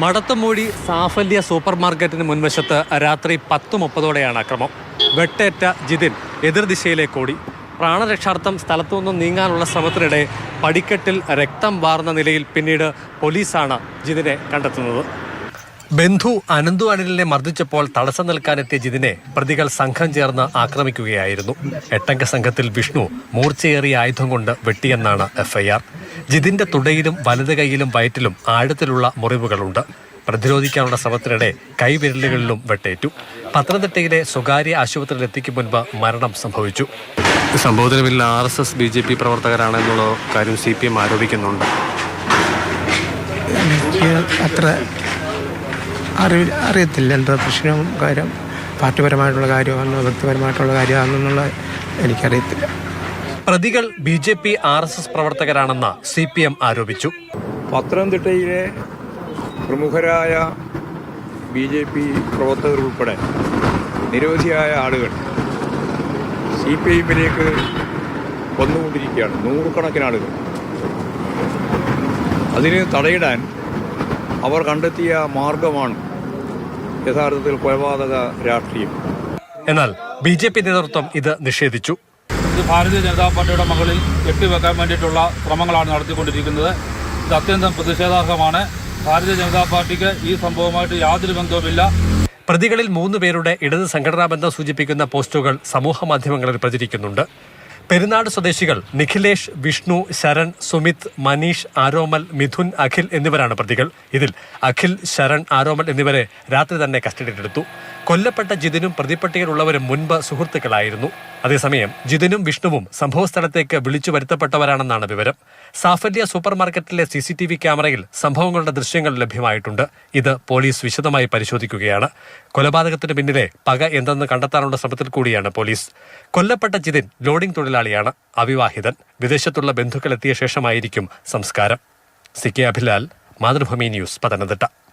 മടത്തമൂടി സാഫല്യ super മാർക്കറ്റിന് മുൻവശത്ത് രാത്രി 10:30 അക്രമം. വെട്ടേറ്റ ജിതിൻ എതിർദിശയിലേക്ക് ഓടി. പ്രാണരക്ഷാർത്ഥം സ്ഥലത്തുനിന്നും നീങ്ങാനുള്ള ശ്രമത്തിനിടെ പടിക്കെട്ടിൽ രക്തം വാർന്ന നിലയിൽ പിന്നീട് പോലീസാണ് ജിതിനെ കണ്ടെത്തുന്നത്. ബന്ധു അനന്തു അനിലിനെ മർദ്ദിച്ചപ്പോൾ തടസ്സം നിൽക്കാനെത്തിയ ജിതിനെ പ്രതികൾ സംഘം ചേർന്ന് ആക്രമിക്കുകയായിരുന്നു. 8-അംഗ സംഘത്തിൽ വിഷ്ണു മൂർച്ചയേറിയ ആയുധം കൊണ്ട് വെട്ടിയെന്നാണ് എഫ്ഐആർ. ജിതിന്റെ തുടയിലും വലത് കൈയിലും വയറ്റിലും ആഴത്തിലുള്ള മുറിവുകളുണ്ട്. പ്രതിരോധിക്കാനുള്ള ശ്രമത്തിനിടെ കൈവിരലുകളിലും വെട്ടേറ്റു. പത്തനംതിട്ടയിലെ സ്വകാര്യ ആശുപത്രിയിൽ എത്തിക്കും മുൻപ് മരണം സംഭവിച്ചു. സംഭവത്തിന് പിന്നിൽ RSS BJP പ്രവർത്തകരാണെന്നുള്ള കാര്യം CPM ആരോപിക്കുന്നുണ്ട്. അത്ര അറിയത്തില്ല എന്താ പ്രശ്നവും കാര്യം, പാർട്ടിപരമായിട്ടുള്ള കാര്യമാണെന്നോ വ്യക്തിപരമായിട്ടുള്ള കാര്യമാണെന്നുള്ള എനിക്കറിയത്തില്ല. പ്രതികൾ BJP RSS പ്രവർത്തകരാണെന്ന് CPM ആരോപിച്ചു. പത്തനംതിട്ടയിലെ പ്രമുഖരായ BJP പ്രവർത്തകർ ഉൾപ്പെടെ നിരവധിയായ ആളുകൾ CPIമ്മിലേക്ക് വന്നുകൊണ്ടിരിക്കുകയാണ്, നൂറുകണക്കിന് ആളുകൾ. അതിന് തടയിടാൻ അവർ കണ്ടെത്തിയ മാർഗമാണ് യഥാർത്ഥത്തിൽ കൊലപാതക രാഷ്ട്രീയം. എന്നാൽ BJP നേതൃത്വം ഇത് നിഷേധിച്ചു. ഇത് ഭാരതീയ ജനതാ പാർട്ടിയുടെ മകളിൽ കെട്ടിവെക്കാൻ വേണ്ടിയിട്ടുള്ള ശ്രമങ്ങളാണ് നടത്തിക്കൊണ്ടിരിക്കുന്നത്. ഇത് അത്യന്തം പ്രതിഷേധാർഹമാണ്. ഭാരതീയ ജനതാ പാർട്ടിക്ക് ഈ സംഭവവുമായിട്ട് യാതൊരു ബന്ധവുമില്ല. പ്രതികളിൽ 3 പേരുടെ ഇടത് സംഘടനാ ബന്ധം സൂചിപ്പിക്കുന്ന പോസ്റ്റുകൾ സമൂഹ മാധ്യമങ്ങളിൽ പ്രചരിക്കുന്നുണ്ട്. പെരുന്നാട് സ്വദേശികൾ നിഖിലേഷ്, വിഷ്ണു, ശരൺ, സുമിത്, മനീഷ്, ആരോമൽ, മിഥുൻ, അഖിൽ എന്നിവരാണ് പ്രതികൾ. ഇതിൽ അഖിൽ, ശരൺ, ആരോമൽ എന്നിവരെ രാത്രി തന്നെ കസ്റ്റഡിയിലെടുത്തു. കൊല്ലപ്പെട്ട ജിതിനും പ്രതിപ്പട്ടികയിലുള്ളവരും മുൻപ് സുഹൃത്തുക്കളായിരുന്നു. അതേസമയം ജിതിനും വിഷ്ണുവും സംഭവസ്ഥലത്തേക്ക് വിളിച്ചു വരുത്തപ്പെട്ടവരാണെന്നാണ് വിവരം. സാഫല്യ സൂപ്പർ മാർക്കറ്റിലെ CCTV ക്യാമറയിൽ സംഭവങ്ങളുടെ ദൃശ്യങ്ങൾ ലഭ്യമായിട്ടുണ്ട്. ഇത് പോലീസ് വിശദമായി പരിശോധിക്കുകയാണ്. കൊലപാതകത്തിന് പിന്നിലെ പക എന്തെന്ന് കണ്ടെത്താനുള്ള ശ്രമത്തിൽ കൂടിയാണ് പോലീസ്. കൊല്ലപ്പെട്ട ജിതിൻ ലോഡിംഗ് തൊഴിലാളിയാണ്, അവിവാഹിതൻ. വിദേശത്തുള്ള ബന്ധുക്കൾ എത്തിയ ശേഷമായിരിക്കും സംസ്കാരം. CK Abhilal, Mathrubhumi news, Pathanamthitta.